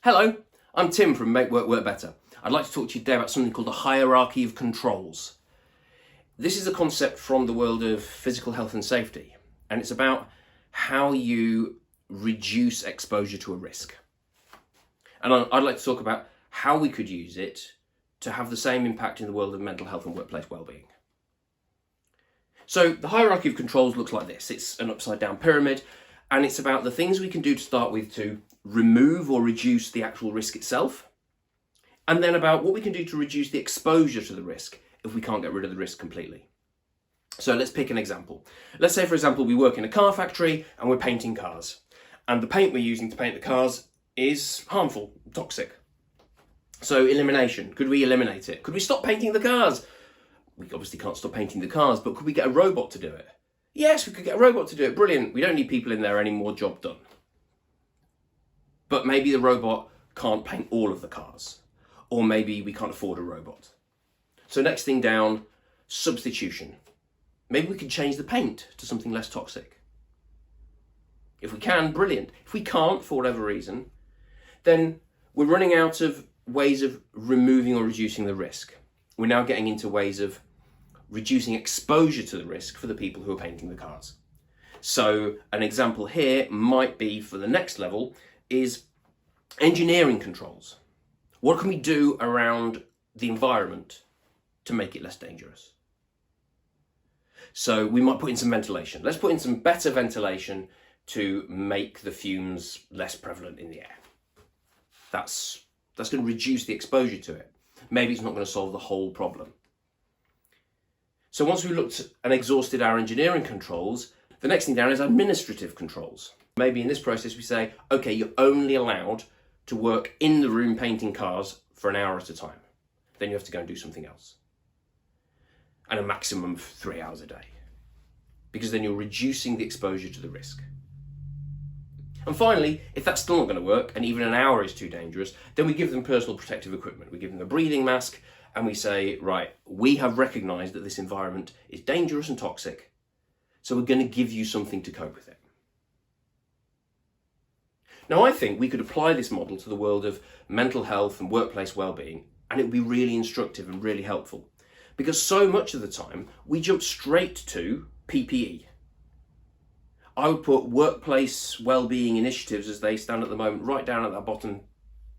Hello, I'm Tim from Make Work Work Better. I'd like to talk to you today about something called the hierarchy of controls. This is a concept from the world of physical health and safety, and it's about how you reduce exposure to a risk. And I'd like to talk about how we could use it to have the same impact in the world of mental health and workplace wellbeing. So the hierarchy of controls looks like this. It's an upside down pyramid, and it's about the things we can do to start with to remove or reduce the actual risk itself, and then about what we can do to reduce the exposure to the risk if we can't get rid of the risk completely. So let's pick an example. Let's say, for example, we work in a car factory and we're painting cars, and the paint we're using to paint the cars is harmful, toxic. So elimination, could we eliminate it? Could we stop painting the cars? We obviously can't stop painting the cars, but could we get a robot to do it? Yes, we could get a robot to do it. Brilliant. We don't need people in there anymore, job done. But maybe the robot can't paint all of the cars, or maybe we can't afford a robot. So next thing down, substitution. Maybe we could change the paint to something less toxic. If we can, brilliant. If we can't, for whatever reason, then we're running out of ways of removing or reducing the risk. We're now getting into ways of reducing exposure to the risk for the people who are painting the cars. So an example here might be, for the next level, is engineering controls. What can we do around the environment to make it less dangerous? So we might put in some ventilation. Let's put in some better ventilation to make the fumes less prevalent in the air. That's going to reduce the exposure to it. Maybe it's not going to solve the whole problem. So once we've looked and exhausted our engineering controls, the next thing down is administrative controls. Maybe in this process we say, okay, you're only allowed to work in the room painting cars for an hour at a time. Then you have to go and do something else. And a maximum of 3 hours a day. Because then you're reducing the exposure to the risk. And finally, if that's still not going to work, and even an hour is too dangerous, then we give them personal protective equipment. We give them a breathing mask, and we say, right, we have recognised that this environment is dangerous and toxic, so we're going to give you something to cope with it. Now, I think we could apply this model to the world of mental health and workplace wellbeing, and it would be really instructive and really helpful. Because so much of the time, we jump straight to PPE. I would put workplace wellbeing initiatives, as they stand at the moment, right down at that bottom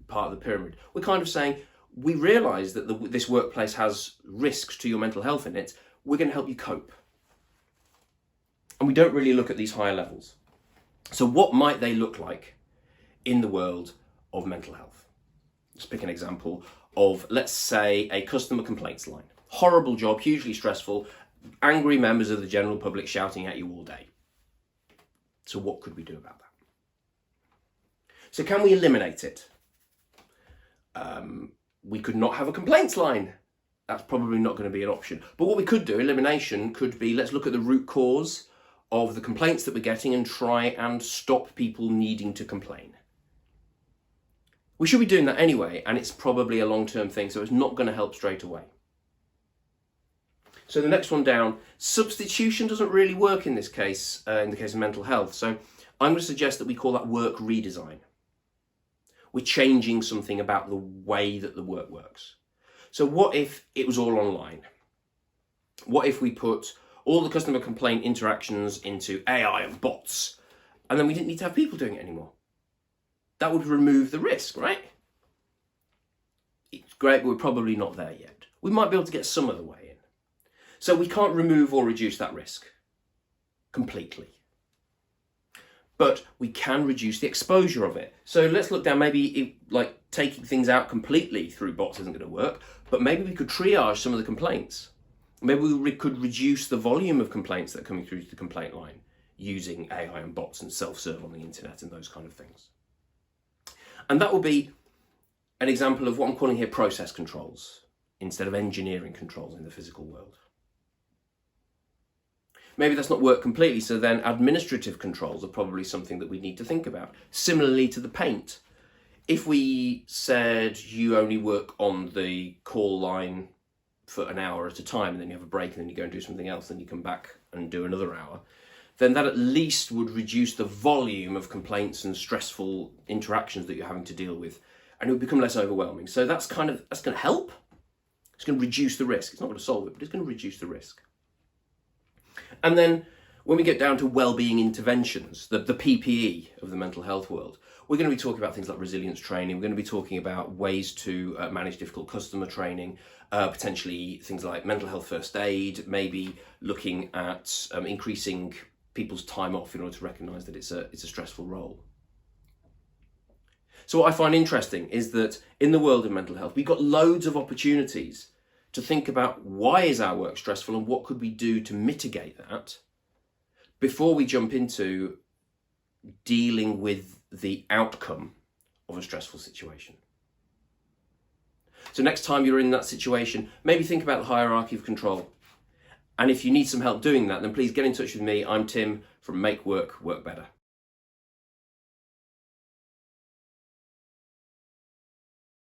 part of the pyramid. We're kind of saying, we realise that this workplace has risks to your mental health in it. We're going to help you cope. And we don't really look at these higher levels. So what might they look like in the world of mental health? Let's pick an example of, let's say, a customer complaints line. Horrible job, hugely stressful, angry members of the general public shouting at you all day. So what could we do about that? So can we eliminate it? We could not have a complaints line. That's probably not going to be an option. But what we could do, elimination, could be, let's look at the root cause of the complaints that we're getting and try and stop people needing to complain. We should be doing that anyway, and it's probably a long-term thing, so it's not going to help straight away. So the next one down, substitution doesn't really work in this case, in the case of mental health. So I'm going to suggest that we call that work redesign. We're changing something about the way that the work works. So what if it was all online? What if we put all the customer complaint interactions into AI and bots, and then we didn't need to have people doing it anymore? That would remove the risk, right? It's great, but we're probably not there yet. We might be able to get some of the way in. So we can't remove or reduce that risk completely. But we can reduce the exposure of it. So let's look down, maybe taking things out completely through bots isn't going to work, but maybe we could triage some of the complaints. Maybe we could reduce the volume of complaints that are coming through to the complaint line using AI and bots and self-serve on the internet and those kind of things. And that will be an example of what I'm calling here process controls instead of engineering controls in the physical world. Maybe that's not worked completely, so then administrative controls are probably something that we need to think about. Similarly to the paint. If we said you only work on the call line for an hour at a time, and then you have a break, and then you go and do something else, then you come back and do another hour, then that at least would reduce the volume of complaints and stressful interactions that you're having to deal with, and it would become less overwhelming. So that's going to help. It's going to reduce the risk. It's not going to solve it, but it's going to reduce the risk. And then when we get down to wellbeing interventions, the PPE of the mental health world, we're going to be talking about things like resilience training. We're going to be talking about ways to manage difficult customer training, potentially things like mental health first aid, maybe looking at increasing people's time off in order to recognise that it's a stressful role. So what I find interesting is that in the world of mental health, we've got loads of opportunities to think about why is our work stressful and what could we do to mitigate that before we jump into dealing with the outcome of a stressful situation. So next time you're in that situation, maybe think about the hierarchy of control. And if you need some help doing that, then please get in touch with me. I'm Tim from Make Work Work Better.